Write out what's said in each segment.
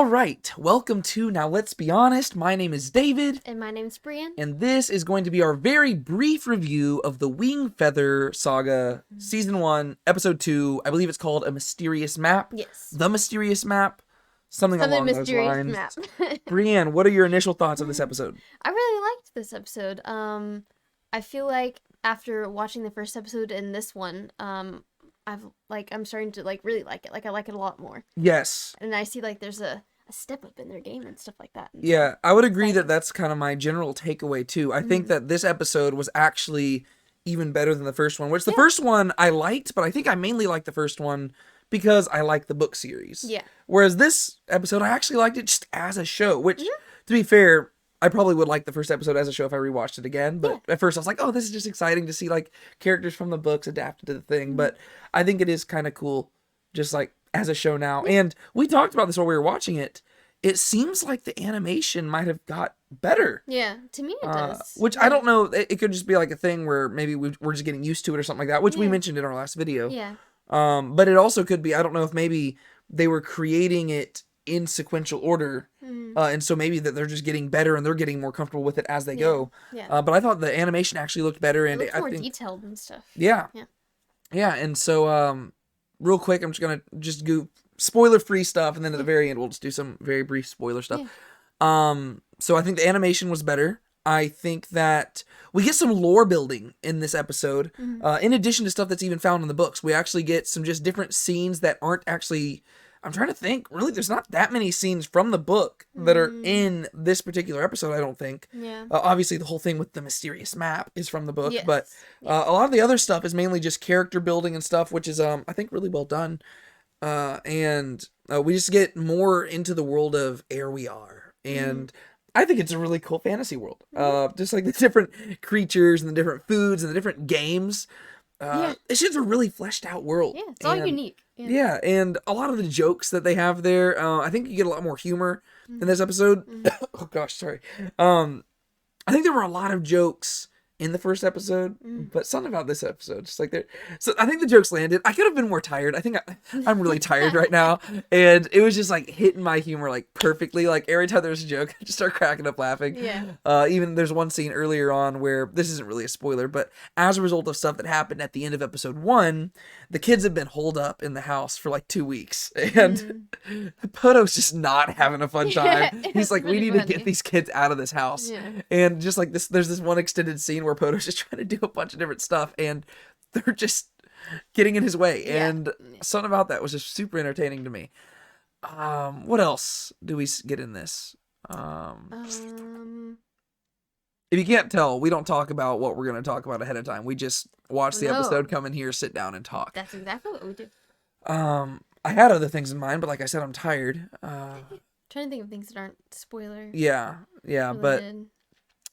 right, welcome to Now Let's Be Honest. My name is David. And my name's Brienne. And this is going to be our very brief review of the Wingfeather Saga, Season 1, Episode 2. I believe it's called A Mysterious Map. Yes. The Mysterious Map. Something along those lines. Map. Brienne, what are your initial thoughts of this episode? I really liked this episode. I feel like after watching the first episode and this one, I'm starting to really like it. I like it a lot more. Yes. And I see there's a step up in their game and stuff like that. Yeah, I would agree that that's kind of my general takeaway too. I think that this episode was actually even better than the first one, which the first one I liked, but I think I mainly liked the first one because I like the book series. Yeah. Whereas this episode, I actually liked it just as a show, which, to be fair, I probably would like the first episode as a show if I rewatched it again. But at first I was like, oh, this is just exciting to see characters from the books adapted to the thing. But I think it is kind of cool just as a show now. And we talked about this while we were watching it. It seems like the animation might have got better. Yeah, to me it does. Which I don't know. It could just be a thing where maybe we're just getting used to it or something like that, which we mentioned in our last video. Yeah. But it also could be, I don't know if maybe they were creating it in sequential order. And so maybe that they're just getting better and they're getting more comfortable with it as they go. Yeah. But I thought the animation actually looked better. And It looked I more think, detailed and stuff. Yeah. And so, real quick, I'm just going to go spoiler-free stuff. And then at the very end, we'll just do some very brief spoiler stuff. So I think the animation was better. I think that we get some lore building in this episode. In addition to stuff that's even found in the books, we actually get some just different scenes that aren't actually, I'm trying to think, really there's not that many scenes from the book that are in this particular episode, I don't think. Yeah. Obviously the whole thing with the mysterious map is from the book, but a lot of the other stuff is mainly just character building and stuff, which is, I think, really well done. And we just get more into the world of Ere We Are. And I think it's a really cool fantasy world. Just the different creatures and the different foods and the different games. It's just a really fleshed out world. Yeah, it's all unique. Yeah, and a lot of the jokes that they have there, I think you get a lot more humor in this episode. Oh gosh, sorry. I think there were a lot of jokes in the first episode, but something about this episode, so I think the jokes landed. I could have been more tired. I think I'm really tired right now, and it was just hitting my humor perfectly. Every time there's a joke, I just start cracking up laughing. Yeah. Even there's one scene earlier on where this isn't really a spoiler, but as a result of stuff that happened at the end of episode 1, the kids have been holed up in the house for 2 weeks, and Poto's just not having a fun time. He's like, we need to get these kids out of this house, and just there's this one extended scene where Poto's just trying to do a bunch of different stuff and they're just getting in his way. And something about that was just super entertaining to me. What else do we get in this? If you can't tell, we don't talk about what we're going to talk about ahead of time. We just watch the episode, come in here, sit down and talk. That's exactly what we do. I had other things in mind, but like I said, I'm tired. Trying to think of things that aren't spoiler. Yeah, related. but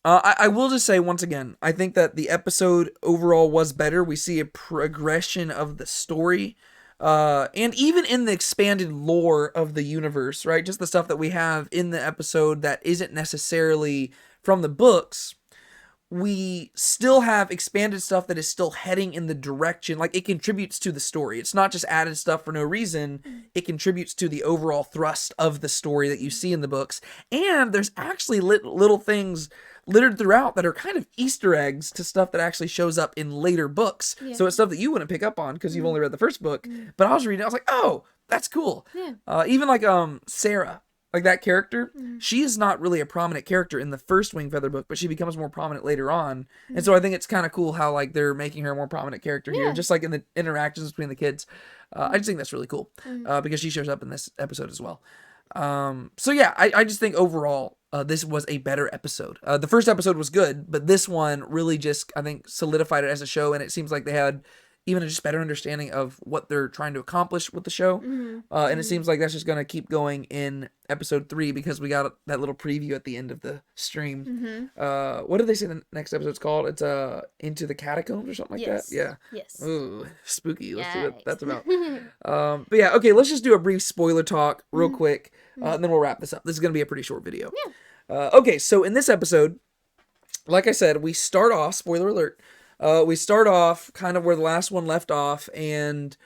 I will just say once again, I think that the episode overall was better. We see a progression of the story, and even in the expanded lore of the universe, right? Just the stuff that we have in the episode that isn't necessarily from the books. We still have expanded stuff that is still heading in the direction, it contributes to the story. It's not just added stuff for no reason. It contributes to the overall thrust of the story that you see in the books. And there's actually little things littered throughout that are kind of Easter eggs to stuff that actually shows up in later books. So it's stuff that you wouldn't pick up on because you've only read the first book. But I was reading it, I was like, oh, that's cool. Even Sarah. That character, she is not really a prominent character in the first Wingfeather book, but she becomes more prominent later on. And so I think it's kind of cool how they're making her a more prominent character here, just in the interactions between the kids. I just think that's really cool because she shows up in this episode as well. So yeah, I just think overall this was a better episode. The first episode was good, but this one really just, I think, solidified it as a show, and it seems like they had even a just better understanding of what they're trying to accomplish with the show. And it seems like that's just going to keep going in episode 3 because we got that little preview at the end of the stream. What did they say the next episode's called? It's Into the Catacombs or something like that? Yeah. Yes. Ooh, spooky. Let's see what that's about. But yeah, okay, let's just do a brief spoiler talk real quick, and then we'll wrap this up. This is going to be a pretty short video. Okay, so in this episode, like I said, we start off, spoiler alert, we start off kind of where the last one left off, and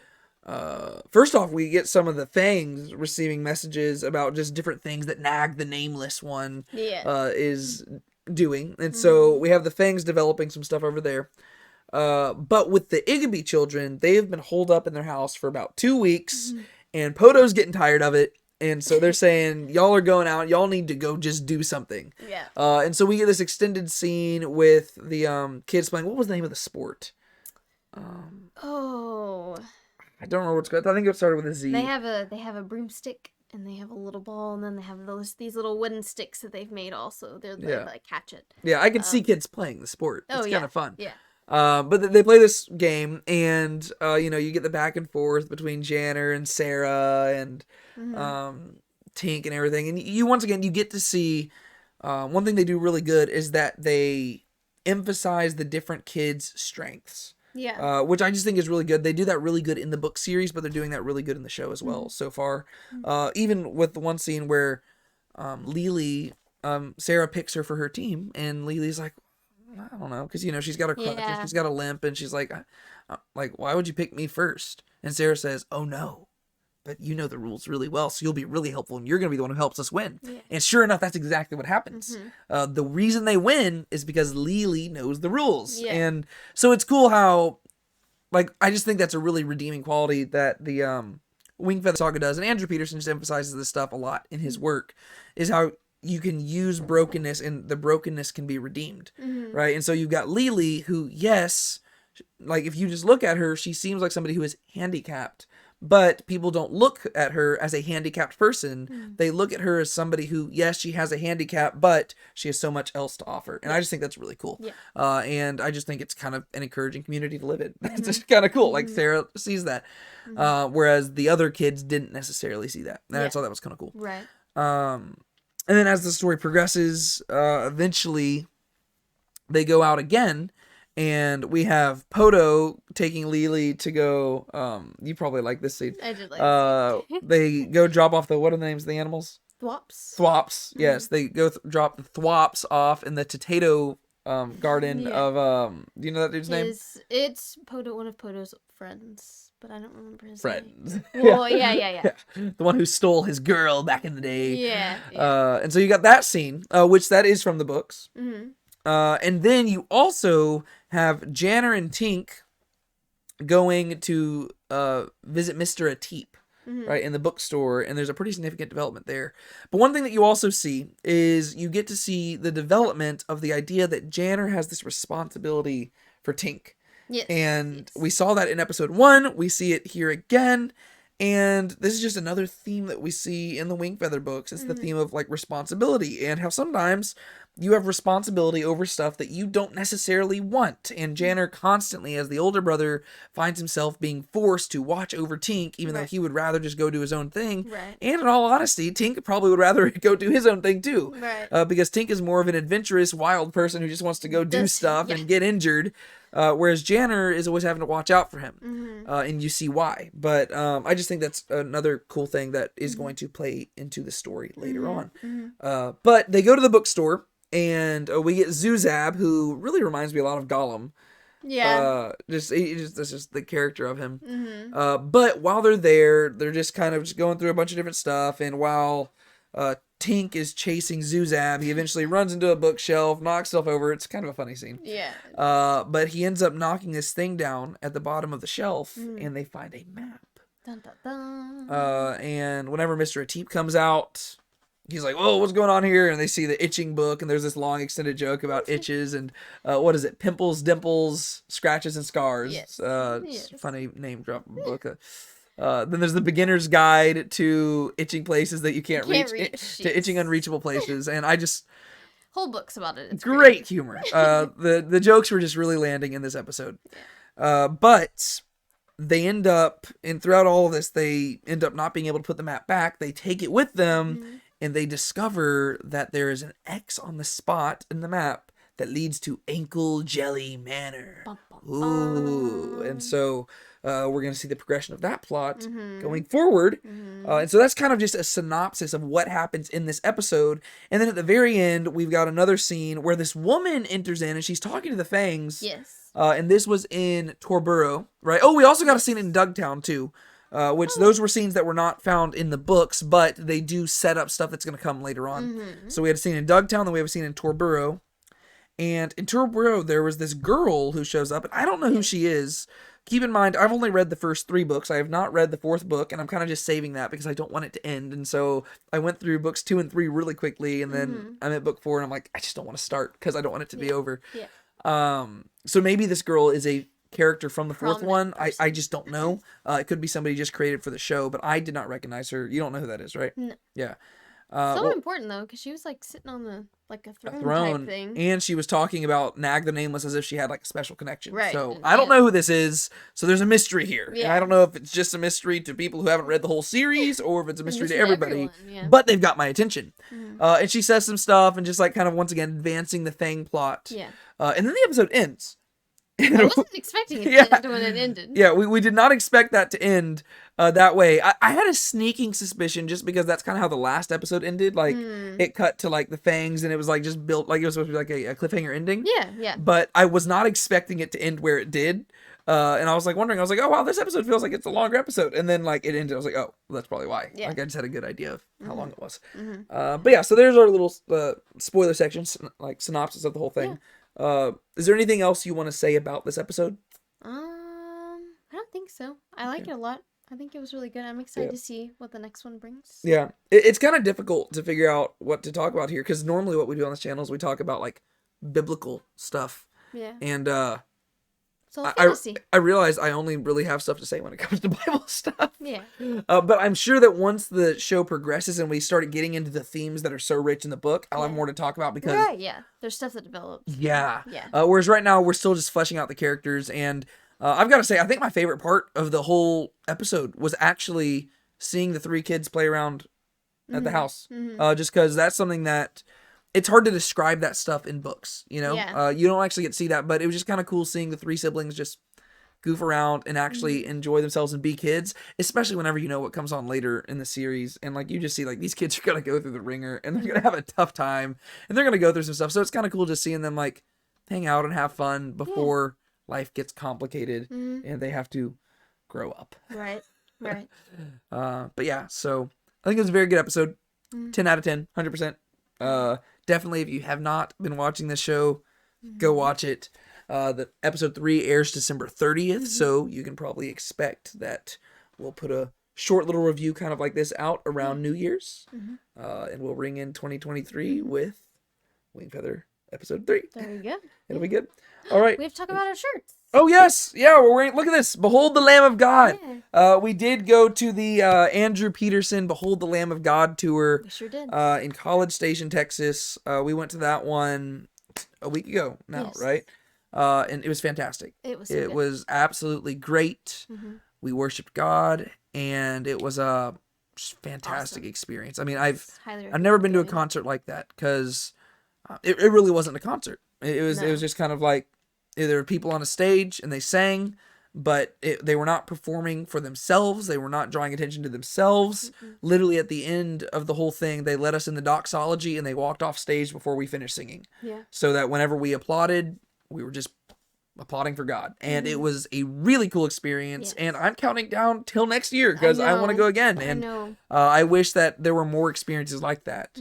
First off, we get some of the Fangs receiving messages about just different things that Nag, the Nameless One, Yeah. is doing. And so we have the Fangs developing some stuff over there. But with the Igby children, they've been holed up in their house for about 2 weeks, and Poto's getting tired of it. And so they're saying, y'all are going out, y'all need to go just do something. Yeah. And so we get this extended scene with the kids playing, what was the name of the sport? Oh. I don't remember what's good. I think it started with a Z. They have a broomstick and they have a little ball and then they have these little wooden sticks that they've made also. They like catch it. Yeah, I can see kids playing the sport. It's kind of fun. Yeah. But they play this game, and you get the back and forth between Janner and Sarah and Tink and everything. And you once again you get to see one thing they do really good is that they emphasize the different kids' strengths. Yeah. Which I just think is really good. They do that really good in the book series, but they're doing that really good in the show as well so far. Even with the one scene where Lily, Sarah picks her for her team, and Lily's like, I don't know, because she's got a crutch, and she's got a limp, and she's like, why would you pick me first? And Sarah says, oh no, but you know the rules really well, so you'll be really helpful, and you're going to be the one who helps us win. Yeah. And sure enough, that's exactly what happens. The reason they win is because Lily knows the rules. Yeah. And so it's cool how, I just think that's a really redeeming quality that the Wingfeather Saga does, and Andrew Peterson just emphasizes this stuff a lot in his work, is how you can use brokenness and the brokenness can be redeemed, right? And so you've got Lily who, yes, if you just look at her, she seems like somebody who is handicapped, but people don't look at her as a handicapped person. They look at her as somebody who, yes, she has a handicap, but she has so much else to offer. And I just think that's really cool. Yeah. And I just think it's kind of an encouraging community to live in. It's just kind of cool. Sarah sees that. Whereas the other kids didn't necessarily see that. And I thought that was kind of cool. Right. And then as the story progresses, eventually they go out again, and we have Poto taking Lily to go. You probably like this scene. I did like this scene. They go drop off what are the names of the animals? Thwops. Thwops. Yes, they go drop the Thwops off in the potato garden of do you know that dude's name? It's Poto, one of Poto's friends. But I don't remember his name. Well, yeah. The one who stole his girl back in the day. Yeah. And so you got that scene, which that is from the books. And then you also have Janner and Tink going to visit Mr. Ateep, right, in the bookstore, and there's a pretty significant development there. But one thing that you also see is you get to see the development of the idea that Janner has this responsibility for Tink. Yes. And we saw that in episode 1. We see it here again. And this is just another theme that we see in the Wingfeather books. It's the theme of responsibility and how sometimes you have responsibility over stuff that you don't necessarily want. And Janner constantly, as the older brother, finds himself being forced to watch over Tink, even though he would rather just go do his own thing. Right. And in all honesty, Tink probably would rather go do his own thing too. Right. Because Tink is more of an adventurous, wild person who just wants to go do stuff and get injured. Whereas Janner is always having to watch out for him. And you see why. But I just think that's another cool thing that is going to play into the story later on. But they go to the bookstore, and we get Zuzab, who really reminds me a lot of Gollum. Yeah. That's just the character of him. But while they're there, they're just kind of just going through a bunch of different stuff. And while Tink is chasing Zuzab, he eventually runs into a bookshelf, knocks stuff over. It's kind of a funny scene. Yeah. But he ends up knocking this thing down at the bottom of the shelf, and they find a map. Dun, dun, dun. And whenever Mr. Ateep comes out, he's like, "Whoa, what's going on here?" And they see the itching book, and there's this long extended joke about itches and what is it? Pimples, dimples, scratches, and scars. Yes. It's a funny name drop book. Then there's the beginner's guide to itching places that you can't reach to itching unreachable places, and I just whole books about it. It's great humor. The jokes were just really landing in this episode. But they end up, and throughout all of this, they end up not being able to put the map back. They take it with them, and they discover that there is an X on the spot in the map that leads to Ankle Jelly Manor. Ooh, and so we're going to see the progression of that plot going forward. And so that's kind of just a synopsis of what happens in this episode. And then at the very end, we've got another scene where this woman enters in and she's talking to the Fangs. Yes. And this was in Torboro, right? Oh, we also got a scene in Dugtown, too. which those were scenes that were not found in the books, but they do set up stuff that's going to come later on. So we had a scene in Dugtown, then we have a scene in Torboro. And in Torboro, there was this girl who shows up, and I don't know who she is. Keep in mind, I've only read the first 3 books. I have not read the 4th book, and I'm kind of just saving that because I don't want it to end. And so I went through books 2 and 3 really quickly, and then I'm at book 4, and I'm like, I just don't want to start because I don't want it to be over. So maybe this girl is a character from the 4th one. I just don't know. It could be somebody just created for the show, but I did not recognize her. You don't know who that is, right? No. Yeah. So important though, because she was like sitting on the like a throne type thing, and she was talking about Nag the Nameless as if she had like a special connection. Right. So I don't know who this is. So there's a mystery here, and I don't know if it's just a mystery to people who haven't read the whole series, or if it's a mystery to everybody. But they've got my attention. And she says some stuff, and just like kind of once again advancing the Fang plot. Yeah. And then the episode ends. I wasn't expecting it to end when it ended. Yeah, we did not expect that to end that way. I had a sneaking suspicion just because that's kind of how the last episode ended. Like, it cut to, like, the fangs, and it was, like, just built, like, it was supposed to be, like, a cliffhanger ending. Yeah. But I was not expecting it to end where it did. And I was, like, wondering, I was like, oh, wow, this episode feels like it's a longer episode. And then, like, it ended. I was like, oh, well, that's probably why. Yeah. Like, I just had a good idea of how long it was. But, yeah, so there's our little spoiler section, like, synopsis of the whole thing. Is there anything else you want to say about this episode? I don't think so. I like it a lot. I think it was really good. I'm excited to see what the next one brings. Yeah. It's kind of difficult to figure out what to talk about here, because normally what we do on this channel is we talk about, like, biblical stuff. Yeah. And, so fantasy. I realize I only really have stuff to say when it comes to Bible stuff. Yeah. But I'm sure that once the show progresses and we start getting into the themes that are so rich in the book, I'll have more to talk about because... Right, yeah. There's stuff that develops. Yeah. Yeah. Whereas right now, we're still just fleshing out the characters. And I've got to say, I think my favorite part of the whole episode was actually seeing the 3 kids play around at the house. Just because that's something that... It's hard to describe that stuff in books, you know? Yeah. You don't actually get to see that, but it was just kind of cool seeing the 3 siblings just goof around and actually enjoy themselves and be kids, especially whenever you know what comes on later in the series. And, like, you just see, like, these kids are going to go through the ringer, and they're going to have a tough time, and they're going to go through some stuff. So it's kind of cool just seeing them, like, hang out and have fun before life gets complicated and they have to grow up. Right. But, yeah, so I think it was a very good episode. 10 out of 10, 100%. Definitely, if you have not been watching this show, go watch it. The episode 3 airs December 30th, so you can probably expect that we'll put a short little review kind of like this out around New Year's. And we'll ring in 2023 with Wingfeather episode 3. There we go. It'll be good. All right. We have to talk about our shirts. Oh, yes. Yeah, we're wearing... Look at this. Behold the Lamb of God. We did go to the Andrew Peterson Behold the Lamb of God tour. We sure did. In College Station, Texas. We went to that one a week ago now, right? And it was fantastic. It was absolutely great. We worshiped God, and it was a fantastic experience. I mean, I've never been to a concert like that, because it really wasn't a concert. It was just kind of like, there were people on a stage and they sang, but they were not performing for themselves. They were not drawing attention to themselves. Literally at the end of the whole thing, they led us in the doxology and they walked off stage before we finished singing. So that whenever we applauded, we were just applauding for God. And it was a really cool experience. And I'm counting down till next year because I want to go again. And I wish that there were more experiences like that,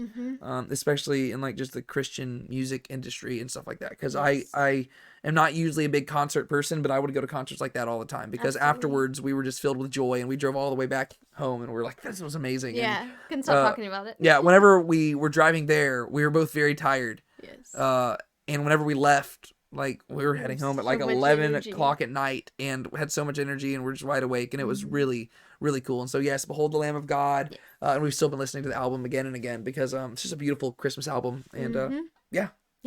especially in, like, just the Christian music industry and stuff like that. Because I am not usually a big concert person, but I would go to concerts like that all the time, because afterwards we were just filled with joy, and we drove all the way back home and we were like, this was amazing. Yeah, couldn't stop talking about it. Yeah, whenever we were driving there, we were both very tired. Yes. And whenever we left, like, we were heading home at like 11 o'clock at night and had so much energy and we're just wide awake, and it was really, really cool. And so, yes, Behold the Lamb of God. And we've still been listening to the album again and again, because it's just a beautiful Christmas album. And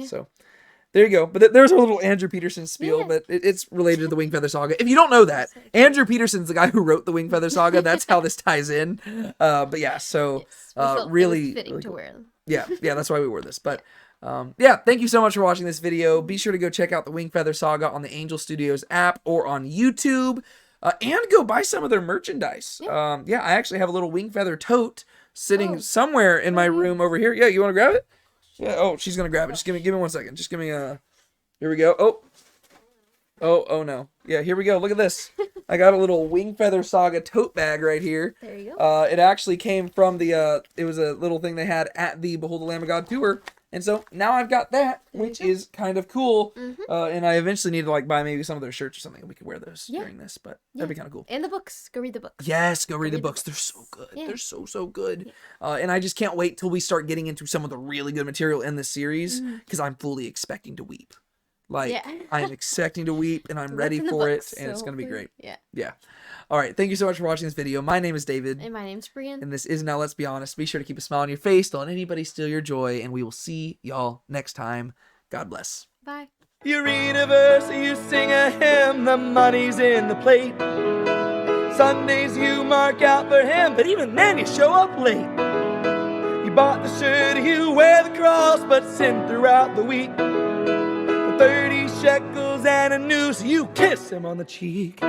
so there you go. But there's a little Andrew Peterson spiel, but it's related to the Wingfeather Saga. If you don't know that, Andrew Peterson's the guy who wrote the Wingfeather Saga. That's how this ties in. But yeah, so really fitting really to cool. wear. Yeah, that's why we wore this. But thank you so much for watching this video. Be sure to go check out the Wingfeather Saga on the Angel Studios app or on YouTube, and go buy some of their merchandise. I actually have a little Wingfeather tote sitting somewhere in my room over here. Yeah, you want to grab it? Yeah. Oh, she's gonna grab it. Just give me 1 second. Just give me a. Here we go. Oh no. Yeah, here we go. Look at this. I got a little Wingfeather Saga tote bag right here. There you go. It actually came from the it was a little thing they had at the Behold the Lamb of God tour. And so now I've got that, which is kind of cool. And I eventually need to like buy maybe some of their shirts or something, and we can wear those during this. But that'd be kind of cool. And the books. Go read the books. Yes, go read the books. They're so good. Yeah. They're so good. And I just can't wait till we start getting into some of the really good material in this series because I'm fully expecting to weep. Like, I'm expecting to weep, and I'm ready for it, and it's going to be great. Yeah. All right, thank you so much for watching this video. My name is David. And my name's Brienne. And this is Now Let's Be Honest. Be sure to keep a smile on your face. Don't let anybody steal your joy, and we will see y'all next time. God bless. Bye. You read a verse, you sing a hymn, the money's in the plate. Sundays you mark out for him, but even then you show up late. You bought the shirt, you wear the cross, but sin throughout the week. 30 shekels and a noose, you kiss him on the cheek.